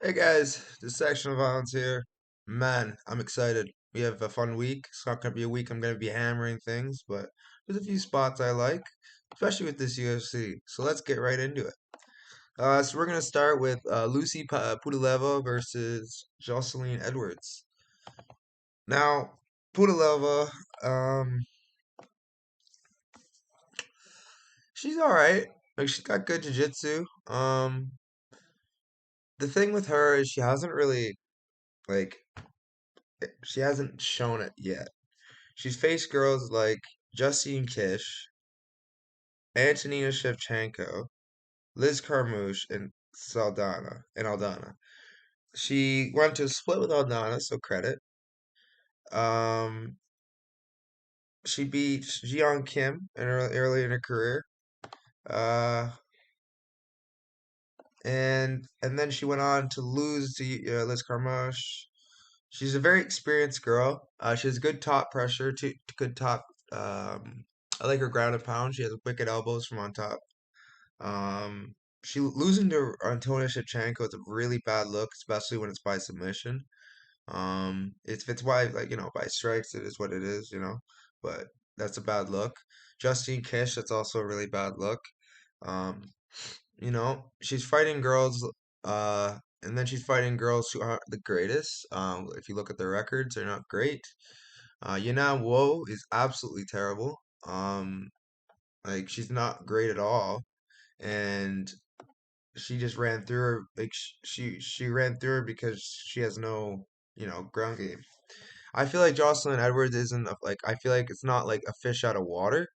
Hey guys, Dissection of Violence here. Man, I'm excited. We have a fun week. It's not gonna be a week I'm gonna be hammering things, but there's a few spots I like, especially with this UFC. So let's get right into it. So we're gonna start with Pudilova versus Jocelyn Edwards. Now, Pudilova, um, she's all right. Like she's got good jiu-jitsu. The thing with her is like she hasn't shown it yet. She's faced girls like Justine Kish, Antonina Shevchenko, Liz Carmouche, and Aldana. She went to a split with Aldana, so credit. Um, she beat Jiyeon Kim early in her career. Uh, and then she went on to lose to Liz Carmouche. She's a very experienced girl. She has good top pressure, good top. Um, I like her ground and pound. She has wicked elbows from on top. Um, she losing to Antonia Shevchenko is a really bad look, especially when it's by submission. If it's by by strikes, it is what it is, But that's a bad look. Justine Kish, that's also a really bad look. Um, she's fighting girls, and then she's fighting girls who aren't the greatest. If you look at their records, they're not great. Yana Wo is absolutely terrible. Like she's not great at all, and she just ran through her like she ran through her because she has no ground game. I feel like Jocelyn Edwards isn't like I feel like it's not like a fish out of water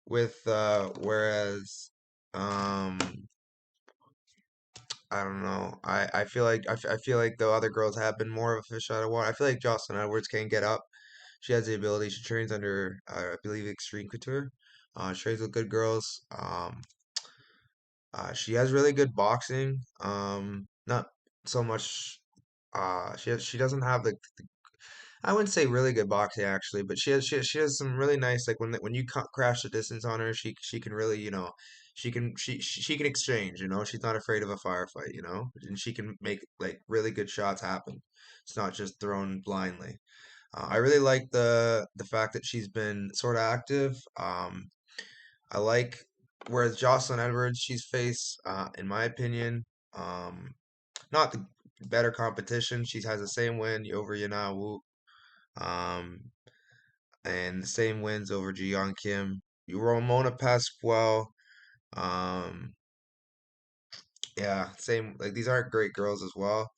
with whereas um I don't know. I feel like I feel like the other girls have been more of a fish out of water. I feel like Jocelyn Edwards can get up. She has the ability. She trains under I believe Extreme Couture. She trains with good girls. She has really good boxing. Not so much. She doesn't have I wouldn't say really good boxing actually, but she has some really nice like when you crash the distance on her, she can really she can exchange. She's not afraid of a firefight. And she can make like really good shots happen. It's not just thrown blindly. I really like the fact that she's been sort of active. I like whereas Jocelyn Edwards, she's faced, in my opinion, um, not the better competition. She has the same win over Yana Wu, um, and the same wins over Ji Yeon Kim. Ramona Pasquale, um, yeah, same. Like these aren't great girls as well.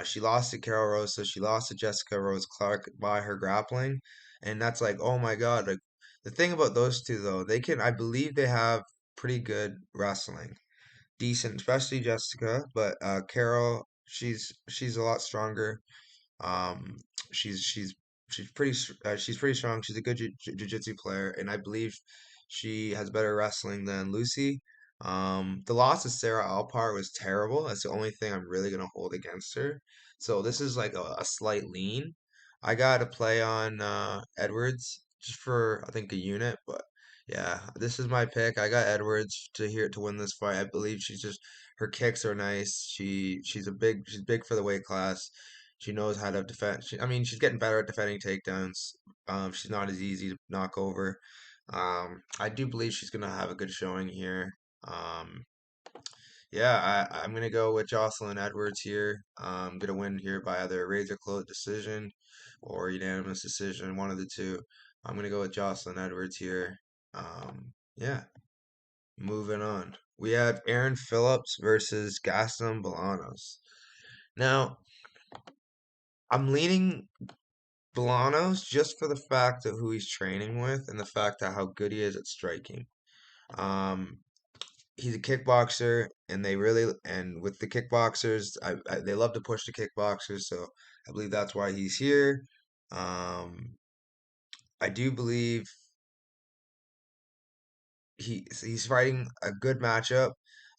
She lost to Carol Rosa. She lost to Jessica Rose Clark by her grappling, and that's like, oh my God. Like the thing about those two though, I believe they have pretty good wrestling, decent, especially Jessica. But Carol, she's a lot stronger. Um, she's she's she's pretty strong. She's a good jiu-jitsu player, and I believe she has better wrestling than Lucy. The loss of Sarah Alpar was terrible. That's the only thing I'm really gonna hold against her. So this is like a slight lean. I got to play on Edwards just for I think a unit, but yeah, this is my pick. I got Edwards to win this fight. I believe her kicks are nice. She's big for the weight class. She knows how to defend. I mean, she's getting better at defending takedowns. She's not as easy to knock over. I do believe she's gonna have a good showing here. Um, yeah, I'm gonna go with Jocelyn Edwards here. Gonna win here by either razor close decision or unanimous decision, one of the two. I'm gonna go with Jocelyn Edwards here. Yeah, moving on. We have Aaron Phillips versus Gaston Bolanos. Now, I'm leaning Bolanos just for the fact of who he's training with and the fact of how good he is at striking. Um, he's a kickboxer, and with the kickboxers, they love to push the kickboxers, so I believe that's why he's here. Um, I do believe he's fighting a good matchup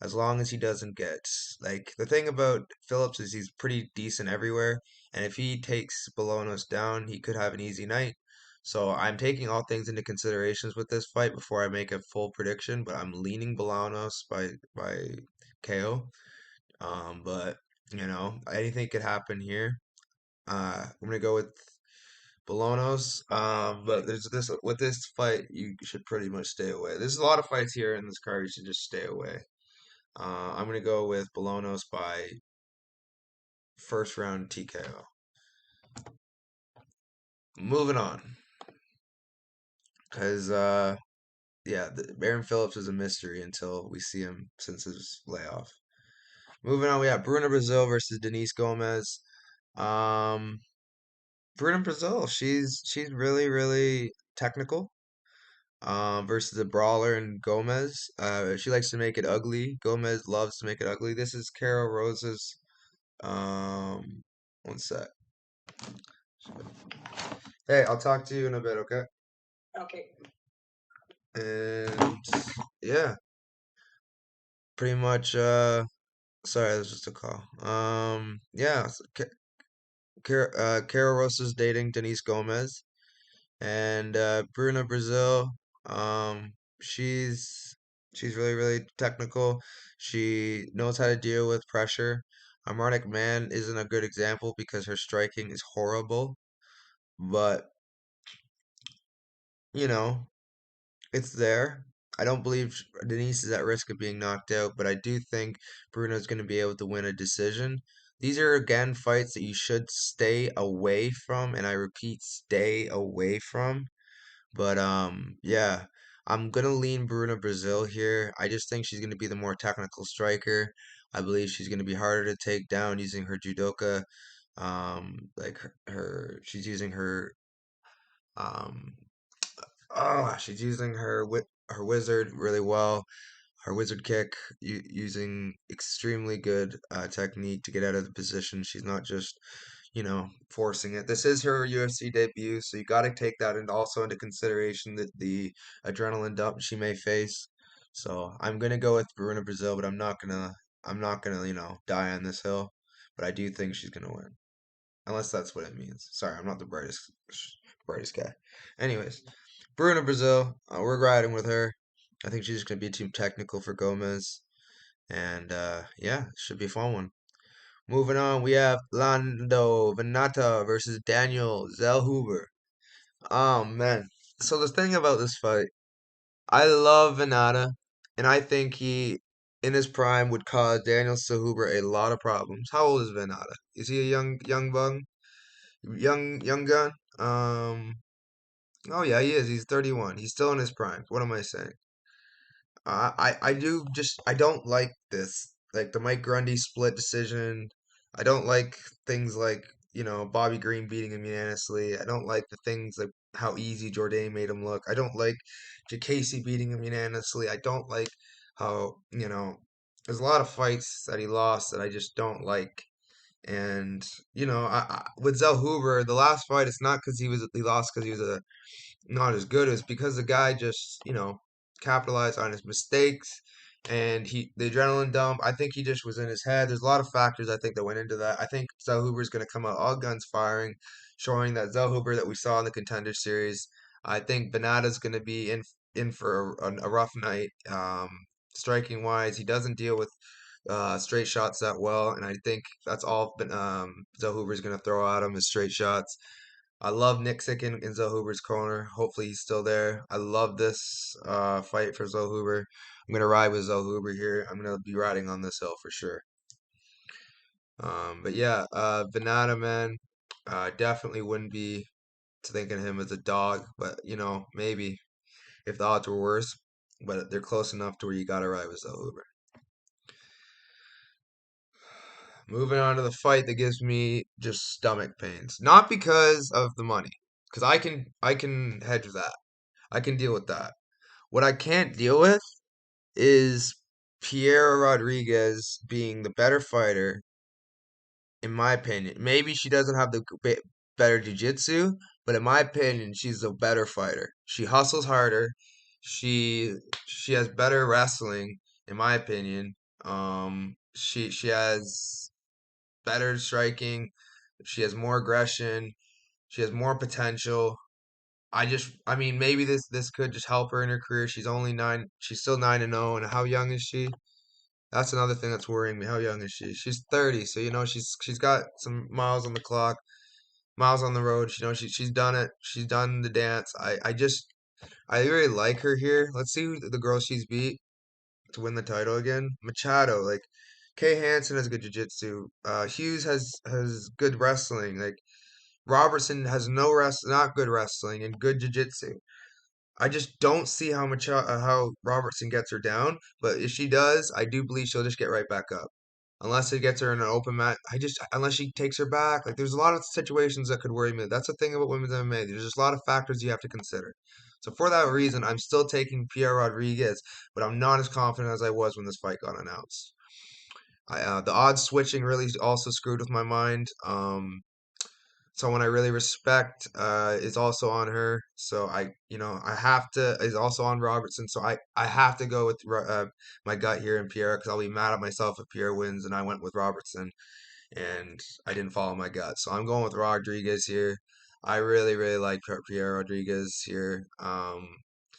as long as he doesn't get like the thing about Phillips is he's pretty decent everywhere, and if he takes Bolanos down, he could have an easy night. So I'm taking all things into considerations with this fight before I make a full prediction, but I'm leaning Bolanos by KO. But Anything could happen here. I'm gonna go with Bolanos. But there's this with this fight, you should pretty much stay away. There's a lot of fights here in this card. You should just stay away. I'm gonna go with Bolanos by first round TKO. Moving on, because yeah, Baron Phillips is a mystery until we see him since his layoff. Moving on, we have Bruna Brazil versus Denise Gomez. Um, Bruna Brazil, she's really really technical. Versus a brawler in Gomez. She likes to make it ugly. Gomez loves to make it ugly. This is Carol Rose's. Um, one sec. Hey, I'll talk to you in a bit, okay? Okay. And yeah, pretty much. Sorry, that was just a call. Yeah, so Carol Rosa's dating Denise Gomez, and Bruna Brazil. Um, she's she's really really technical. She knows how to deal with pressure. Harmonic Man isn't a good example because her striking is horrible, but you know it's there. I don't believe Denise is at risk of being knocked out, but I do think Bruno's going to be able to win a decision. These are again fights that you should stay away from, and I repeat, stay away from. But yeah, I'm gonna lean Bruna Brazil here. I just think she's gonna be the more technical striker. I believe she's gonna be harder to take down using her judoka. Like she's using her um she's using her wizard really well. Her wizard kick using extremely good technique to get out of the position. She's not just forcing it. This is her UFC debut, so you got to take that also into consideration that the adrenaline dump she may face. So I'm gonna go with Bruna Brazil, but I'm not gonna die on this hill. But I do think she's gonna win, unless that's what it means. Sorry, I'm not the brightest guy. Anyways, Bruna Brazil, we're riding with her. I think she's just gonna be too technical for Gomez, and yeah, should be a fun one. Moving on, we have Lando Vannata versus Daniel Zellhuber. Oh man. So the thing about this fight, I love Vannata, and I think he, in his prime, would cause Daniel Zellhuber a lot of problems. How old is Vannata? Is he a young bug? Young gun? Oh yeah, he is. He's 31. He's still in his prime. What am I saying? I don't like this, like the Mike Grundy split decision. I don't like things like Bobby Green beating him unanimously. I don't like the things like how easy Jourdain made him look. I don't like Casey beating him unanimously. I don't like how there's a lot of fights that he lost that I just don't like. And with Zellhuber, the last fight, it's not because he lost because he was not as good as because the guy just, capitalized on his mistakes and the adrenaline dump. I think he just was in his head. There's a lot of factors I think that went into that. I think Zellhuber is going to come out all guns firing, showing that Zellhuber that we saw in the Contender Series. I think Banata's going to be in for a rough night. Striking wise, he doesn't deal with straight shots that well, and I think that's all Zellhuber's going to throw at him is straight shots. I love Nick Sick in Zellhuber's corner. Hopefully he's still there. I love this fight for Zellhuber. I'm gonna ride with Zellhuber here. I'm gonna be riding on this hill for sure. But yeah, Vannata man, definitely wouldn't be thinking of him as a dog, but maybe if the odds were worse, but they're close enough to where you gotta ride with Zellhuber. Moving on to the fight that gives me just stomach pains, not because of the money, because I can hedge that. I can deal with that. What I can't deal with is Pierre Rodriguez being the better fighter, in my opinion. Maybe she doesn't have the better jiu-jitsu, but in my opinion, she's a better fighter. She hustles harder. She she has better wrestling, in my opinion. She has better striking. She has more aggression. She has more potential. I mean, maybe this could just help her in her career. She's only nine. She's still 9-0, and how young is she? That's another thing that's worrying me. How young is she? She's 30, so she's got some miles on the clock, miles on the road. She's done it. She's done the dance. I really like her here. Let's see who the girl she's beat to win the title again. Machado, like Kay Hansen has good jiu-jitsu. Hughes has good wrestling. Like Robertson has not good wrestling and good jiu-jitsu. I just don't see how Robertson gets her down, but if she does, I do believe she'll just get right back up. Unless it gets her in an open mat, unless she takes her back, like there's a lot of situations that could worry me. That's the thing about women's MMA. There's just a lot of factors you have to consider. So for that reason, I'm still taking Pierre Rodriguez, but I'm not as confident as I was when this fight got announced. The odds switching really also screwed with my mind. Someone I really respect is also on her. So I have to is also on Robertson. So I have to go with my gut here in Pierre because I'll be mad at myself if Pierre wins and I went with Robertson and I didn't follow my gut. So I'm going with Rodriguez here. I really really like Pierre Rodriguez here.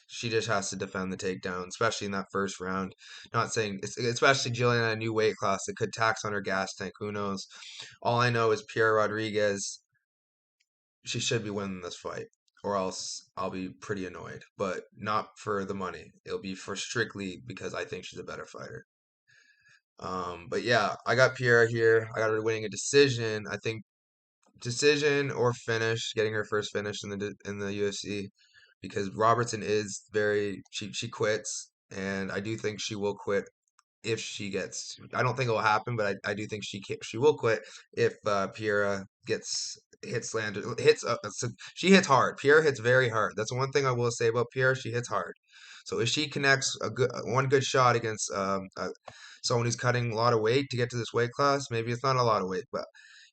She just has to defend the takedown, especially in that first round. Not saying, especially Jillian at a new weight class, it could tax on her gas tank. Who knows? All I know is Pierre Rodriguez, she should be winning this fight, or else I'll be pretty annoyed. But not for the money. It'll be for strictly because I think she's a better fighter. But yeah, I got Pierre here. I got her winning a decision. I think decision or finish, getting her first finish in the UFC, because Robertson is she quits, and I do think she will quit if she gets. I don't think it will happen, but I do think she will quit if Piera gets hits landed hits. So she hits hard. Piera hits very hard. That's one thing I will say about Piera. She hits hard. So if she connects one good shot against someone who's cutting a lot of weight to get to this weight class, maybe it's not a lot of weight, but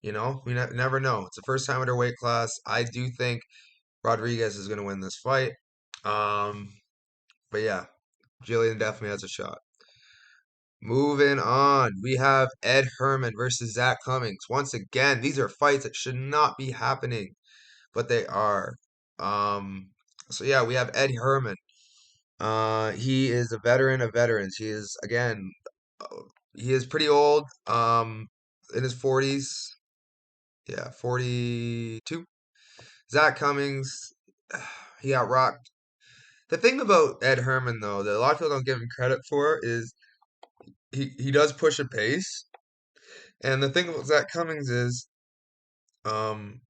we never know. It's the first time at her weight class. I do think Rodriguez is going to win this fight. Um, but yeah, Jillian definitely has a shot. Moving on, we have Ed Herman versus Zach Cummings. Once again, these are fights that should not be happening, but they are. Um, so yeah, we have Ed Herman. He is a veteran of veterans. He is again, uh, he is pretty old. In his 40s. Yeah, 42. Zach Cummings, he got rocked. The thing about Ed Herman, though, that a lot of people don't give him credit for is he does push a pace. And the thing about Zach Cummings is, um,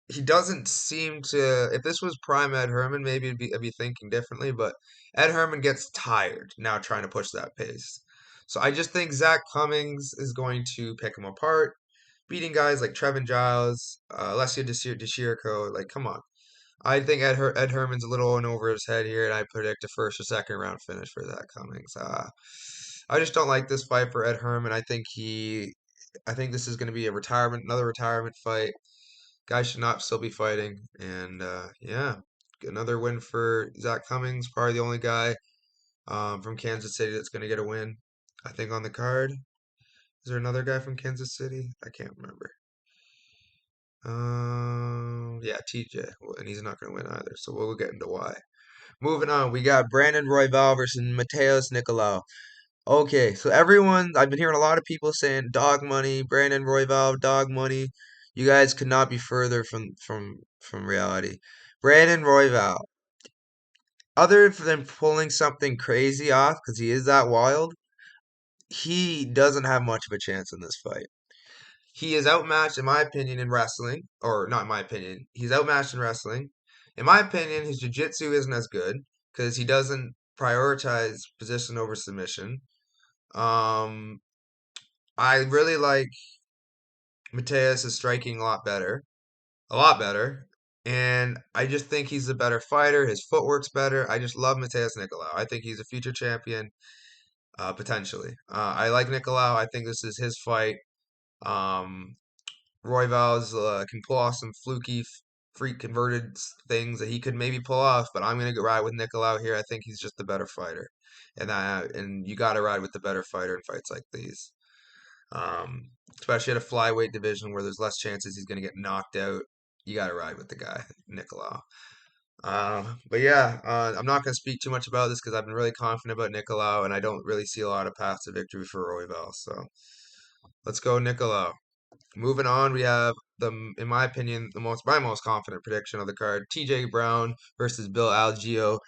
he doesn't seem to. If this was prime Ed Herman, maybe I'd be thinking differently. But Ed Herman gets tired now trying to push that pace. So I just think Zach Cummings is going to pick him apart, beating guys like Trevin Giles, Alessio DeCirico. Like, come on. I think Ed Herman's a little in over his head here, and I predict a first or second round finish for Zach Cummings. I just don't like this fight for Ed Herman. I think this is going to be another retirement fight. Guy should not still be fighting, and yeah, another win for Zach Cummings. Probably the only guy from Kansas City that's going to get a win. I think on the card. Is there another guy from Kansas City? I can't remember. Yeah, TJ, and he's not going to win either. So we'll get into why. Moving on, we got Brandon Royval versus Mateus Nicolau. Okay, so I've been hearing a lot of people saying dog money, Brandon Royval, dog money. You guys could not be further from reality. Brandon Royval, other than pulling something crazy off, because he is that wild, he doesn't have much of a chance in this fight. He is outmatched, in my opinion, in wrestling, or not in my opinion. He's outmatched in wrestling. In my opinion, his jiu-jitsu isn't as good because he doesn't prioritize position over submission. Um, I really like Mateus is striking a lot better, and I just think he's a better fighter. His footwork's better. I just love Mateus Nicolau. I think he's a future champion, potentially. I like Nicolau. I think this is his fight. Um, Royval's can pull off some fluky, freak converted things that he could maybe pull off, but I'm gonna go ride with Nicolau here. I think he's just the better fighter, and you got to ride with the better fighter in fights like these. Especially at a flyweight division where there's less chances he's gonna get knocked out. You got to ride with the guy, Nicolau. But yeah, I'm not going to speak too much about this because I've been really confident about Nicolau, and I don't really see a lot of paths to victory for Royval. So let's go Nicolau. Moving on, we have in my opinion, my most confident prediction of the card: T.J. Brown versus Bill Algeo.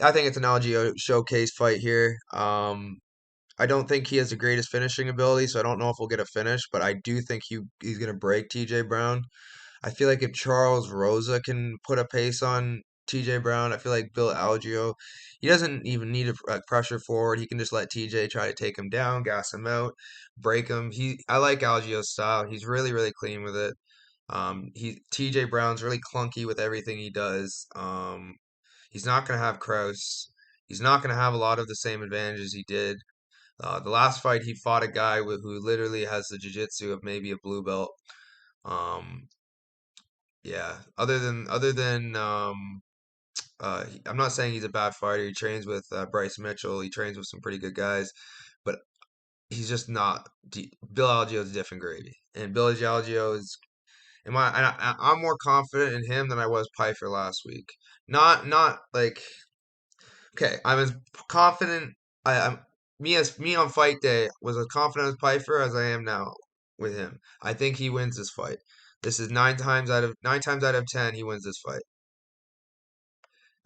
I think it's an Algeo showcase fight here. I don't think he has the greatest finishing ability, so I don't know if we'll get a finish, but I do think he's going to break T.J. Brown. I feel like if Charles Rosa can put a pace on TJ Brown, I feel like Bill Algeo, he doesn't even need to pressure forward. He can just let TJ try to take him down, gas him out, break him. I like Algeo's style. He's really really clean with it. He TJ Brown's really clunky with everything he does. He's not gonna have Kraus. He's not gonna have a lot of the same advantages he did. The last fight he fought a guy who literally has the jiu-jitsu of maybe a blue belt. Um, yeah. I'm not saying he's a bad fighter. He trains with Bryce Mitchell. He trains with some pretty good guys, but he's just not. Bill Algeo is different gravy, and Bill Algeo is. I'm more confident in him than I was Pfeiffer last week. Not like okay. I'm as confident. I'm me on fight day was as confident as Pfeiffer as I am now with him. I think he wins this fight. This is nine times out of 10 he wins this fight.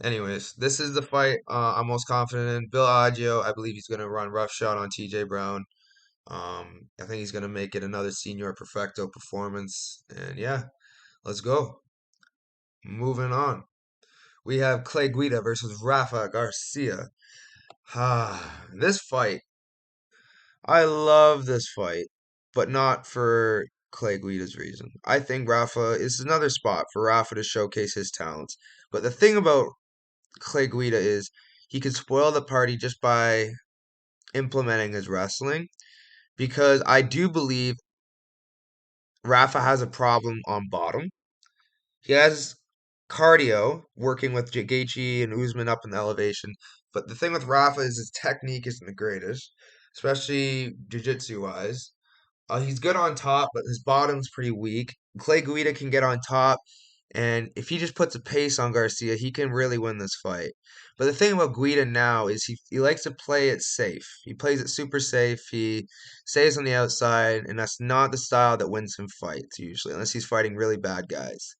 Anyways, this is the fight I'm most confident in. Bill Adgio, I believe he's going to run roughshod on TJ Brown. I think he's going to make it another senior perfecto performance. And yeah, let's go. Moving on. We have Clay Guida versus Rafa Garcia. This fight, I love this fight, but not for Clay Guida's reason. I think Rafa is another spot for Rafa to showcase his talents. But the thing about Clay Guida is he could spoil the party just by implementing his wrestling because I do believe Rafa has a problem on bottom. He has cardio working with Gaethje and Usman up in the elevation, but the thing with Rafa is his technique isn't the greatest, especially jiu-jitsu wise. He's good on top, but his bottom's pretty weak. Clay Guida can get on top, and if he just puts a pace on Garcia, he can really win this fight. But the thing about Guida now is he likes to play it safe. He plays it super safe. He stays on the outside, and that's not the style that wins him fights usually, unless he's fighting really bad guys.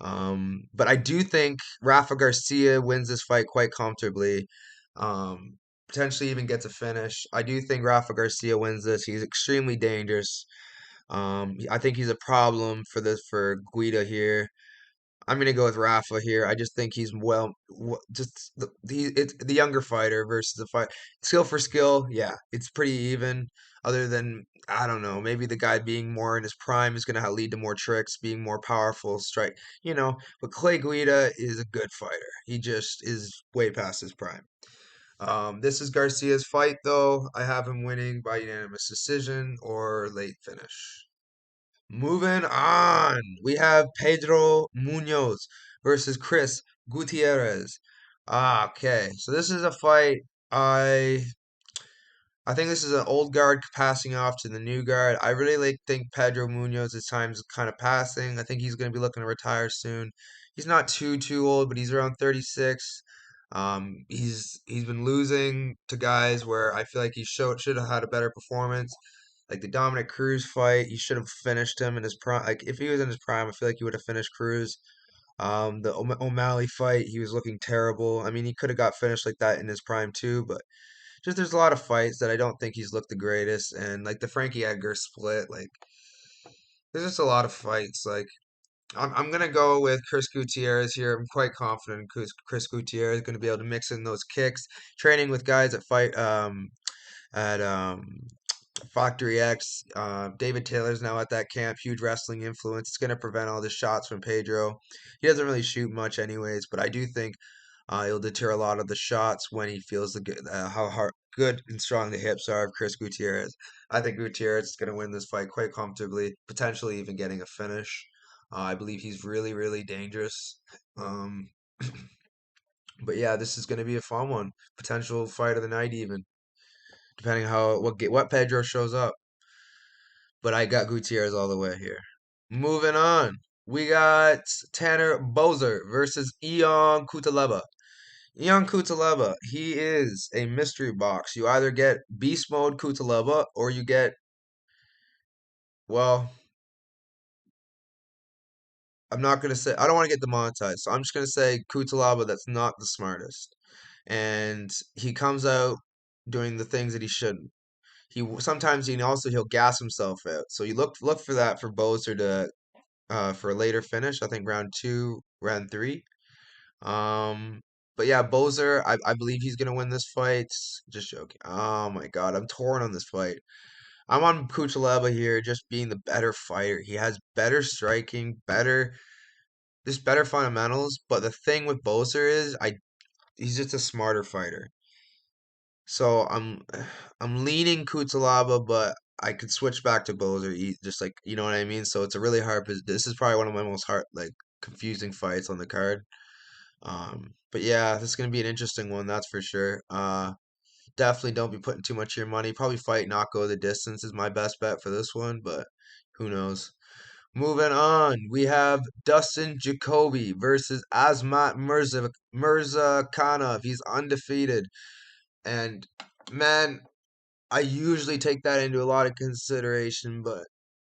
But I do think Rafa Garcia wins this fight quite comfortably. Potentially even gets a finish. I do think Rafa Garcia wins this. He's extremely dangerous. I think he's a problem for Guida here. I'm gonna go with Rafa here. I just think he's just it's the younger fighter versus the fight skill for skill. Yeah, it's pretty even. Other than I don't know, maybe the guy being more in his prime is gonna lead to more tricks, being more powerful, strike. But Clay Guida is a good fighter. He just is way past his prime. This is Garcia's fight, though. I have him winning by unanimous decision or late finish. Moving on, we have Pedro Munhoz versus Chris Gutierrez. Okay, so this is a fight. I I think this is an old guard passing off to the new guard. I really think Pedro Munhoz's time's kind of passing. I think he's going to be looking to retire soon. He's not too old, but he's around 36. He's been losing to guys where I feel like he should have had a better performance. Like the Dominic Cruz fight, he should have finished him in his prime. Like if he was in his prime, I feel like he would have finished Cruz. The O'Malley fight, he was looking terrible. I mean, he could have got finished like that in his prime too, but just there's a lot of fights that I don't think he's looked the greatest, and like the Frankie Edgar split, like there's just a lot of fights. Like I'm gonna go with Chris Gutierrez here. I'm quite confident Chris Gutierrez is gonna be able to mix in those kicks, training with guys that fight at Factory X. David Taylor's now at that camp. Huge wrestling influence. It's going to prevent all the shots from Pedro. He doesn't really shoot much, anyways, but I do think he'll deter a lot of the shots when he feels how good and strong the hips are of Chris Gutierrez. I think Gutierrez is going to win this fight quite comfortably, potentially even getting a finish. I believe he's really, really dangerous. Um, but yeah, this is going to be a fun one. Potential fight of the night, even depending how what Pedro shows up. But I got Gutierrez all the way here. Moving on. We got Tanner Boser versus Ion Cutelaba. Ion Cutelaba, he is a mystery box. You either get Beast Mode Cutelaba or you get, well, I'm not going to say, I don't want to get demonetized, so I'm just going to say Cutelaba that's not the smartest. And he comes out doing the things that he shouldn't. Sometimes he'll gas himself out. So you look for that for Boser to for a later finish. I think round two, round three. Um, but yeah, Boser, I believe he's gonna win this fight. Just joking. Oh my God, I'm torn on this fight. I'm on Kuchalaba here, just being the better fighter. He has better striking, just better fundamentals. But the thing with Boser is, he's just a smarter fighter. So I'm leaning Kutalaba, but I could switch back to Boser, just like you know what I mean. So it's a really hard. This is probably one of my most hard, like confusing fights on the card. But yeah, this is gonna be an interesting one, that's for sure. Definitely don't be putting too much of your money. Probably fight, not go the distance is my best bet for this one, but who knows? Moving on, we have Dustin Jacoby versus Murzakanov. He's undefeated, and man, I usually take that into a lot of consideration, but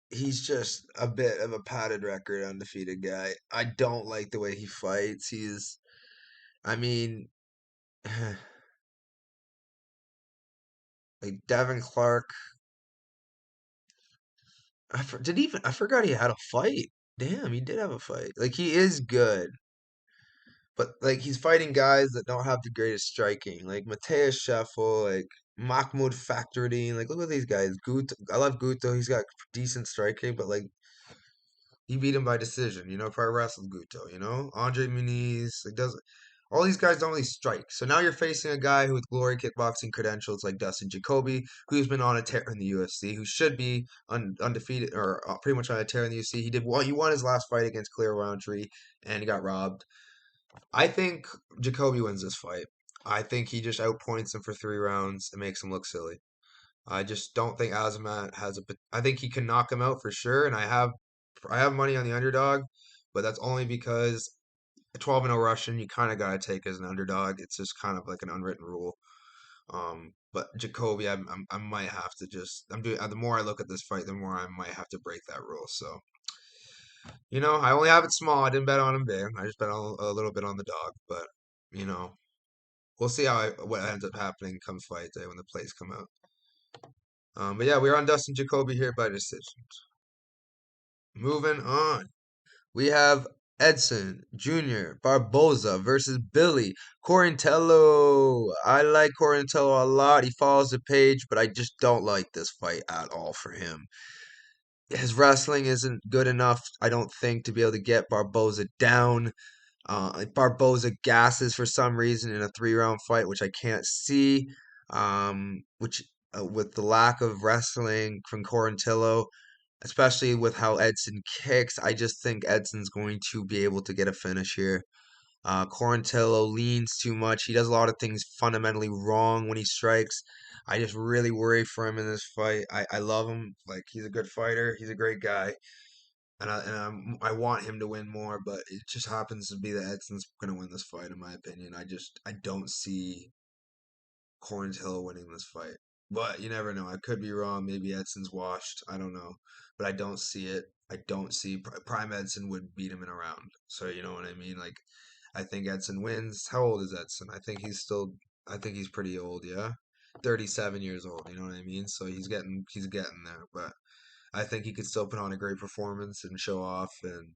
he's just a bit of a padded record, undefeated guy. I don't like the way he fights. I mean, like Devin Clark. I forgot he had a fight. Damn, he did have a fight. Like he is good, but like he's fighting guys that don't have the greatest striking. Like Mateus Scheffel, like Mahmoud Fakhreddin. Like look at these guys. I love Guto. He's got decent striking, but like he beat him by decision. Probably wrestled Guto. Andre Muniz. Like does all these guys don't really strike. So now you're facing a guy who with glory kickboxing credentials like Dustin Jacoby, who's been on a tear in the UFC, who should be undefeated or pretty much on a tear in the UFC. He won his last fight against Clear Roundtree, and he got robbed. I think Jacoby wins this fight. I think he just outpoints him for 3 rounds and makes him look silly. I just don't think Azamat has a. I think he can knock him out for sure, and I have money on the underdog, but that's only because a 12-0 Russian you kind of gotta take as an underdog. It's just kind of like an unwritten rule. But Jacoby, I might have to just. I'm doing. The more I look at this fight, the more I might have to break that rule. So I only have it small. I didn't bet on him big. I just bet a little bit on the dog, but you know. We'll see what ends up happening come fight day when the plays come out. But yeah, we're on Dustin Jacoby here by decision. Moving on. We have Edson Jr. Barboza versus Billy Quarantillo. I like Quarantillo a lot. He follows the page, but I just don't like this fight at all for him. His wrestling isn't good enough, I don't think, to be able to get Barboza down. Barboza gasses for some reason in a 3-round fight, which I can't see. Which with the lack of wrestling from Quarantillo, especially with how Edson kicks, I just think Edson's going to be able to get a finish here. Quarantillo leans too much. He does a lot of things fundamentally wrong when he strikes. I just really worry for him in this fight. I love him. Like he's a good fighter. He's a great guy, and I want him to win more. But it just happens to be that Edson's going to win this fight, in my opinion. I don't see Quarantillo winning this fight. But you never know. I could be wrong. Maybe Edson's washed. I don't know. But I don't see it. I don't see Prime Edson would beat him in a round. So you know what I mean? Like I think Edson wins. How old is Edson? I think he's pretty old, yeah. 37 years old, you know what I mean? So he's getting there, but I think he could still put on a great performance and show off, and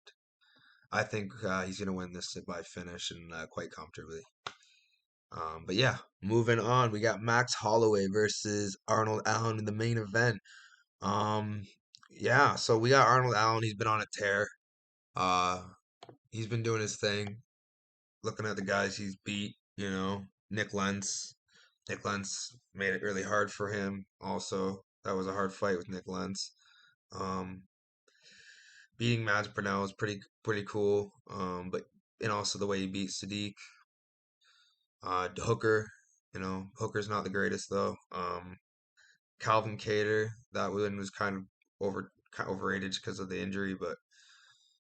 I think he's going to win this by finish and quite comfortably. But yeah, moving on, we got Max Holloway versus Arnold Allen in the main event. Um, yeah, so we got Arnold Allen. He's been on a tear. Uh, he's been doing his thing. Looking at the guys he's beat, Nick Lentz. Nick Lentz made it really hard for him. Also, that was a hard fight with Nick Lentz. Um, Beating Mads Burnell was pretty cool. But and also the way he beat Sadiq. Hooker, Hooker's not the greatest though. Calvin Cater, that win was kind of overrated because of the injury, but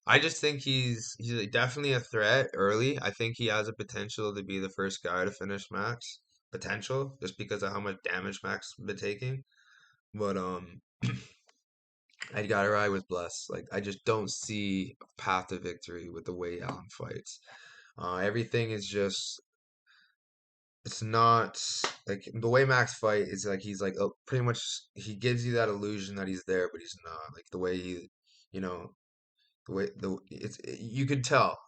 I just think he's like definitely a threat early. I think he has a potential to be the first guy to finish Max. Potential, just because of how much damage Max been taking. But I gotta ride with Bless. Like I just don't see a path to victory with the way Allen fights. Everything is just it's not like the way Max fight is like he's like pretty much he gives you that illusion that he's there, but he's not. Like the way he, you know, the way the it's you could tell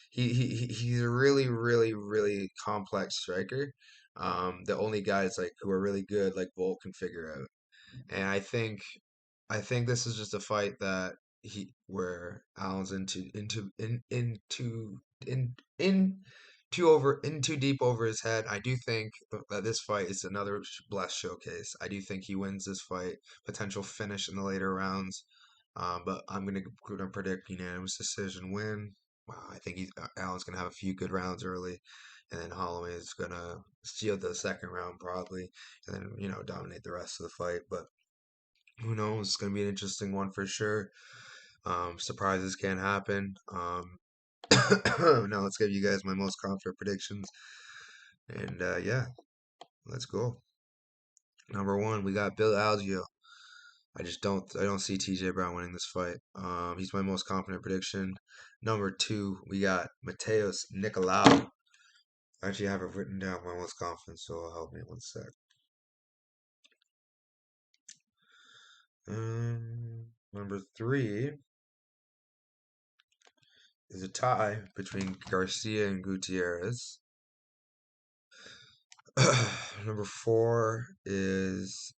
he's a really really complex striker. The only guys like who are really good like Volt can figure out. And I think this is just a fight that he where Allen's in too over in too deep over his head. I do think that this fight is another Bless showcase. I do think he wins this fight, potential finish in the later rounds. But gonna predict unanimous decision win. I think Allen's gonna have a few good rounds early, and then Holloway is gonna steal the second round probably, and then dominate the rest of the fight. But who knows? It's gonna be an interesting one for sure. Surprises can happen. Now let's give you guys my most confident predictions, and yeah, let's go. Number one, we got Bill Algeo. I don't see TJ Brown winning this fight. He's my most confident prediction. Number two, we got Mateus Nicolau. I actually have it written down my most confident, so help me one sec. Number three is a tie between Garcia and Gutierrez. Number four is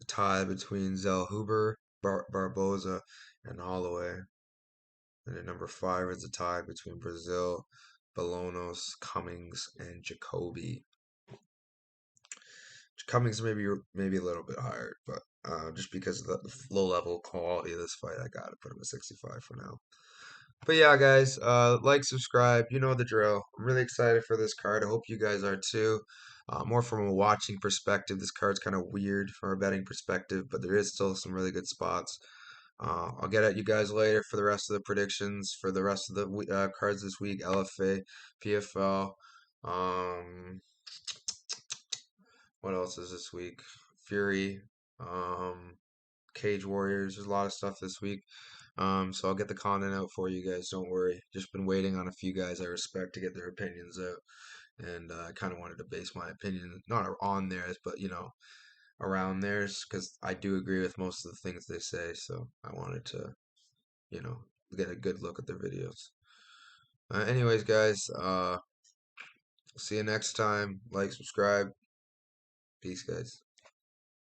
a tie between Zellhuber, Barboza, and Holloway. And then number five is a tie between Brazil, Bolanos, Cummings, and Jacoby. Cummings maybe a little bit higher, but just because of the low level quality of this fight, I gotta put him at 65 for now. But yeah, guys, like, subscribe, you know the drill. I'm really excited for this card. I hope you guys are too. More from a watching perspective, this card's kind of weird from a betting perspective, but there is still some really good spots. I'll get at you guys later for the rest of the predictions for the rest of the cards this week. LFA, PFL. Um, what else is this week? Fury. Um, Cage Warriors. There's a lot of stuff this week. So I'll get the content out for you guys. Don't worry. Just been waiting on a few guys I respect to get their opinions out, and I kind of wanted to base my opinion not on theirs, but around theirs, because I do agree with most of the things they say. So I wanted to, you know, get a good look at their videos. Anyways, guys, see you next time. Like, subscribe. Peace, guys.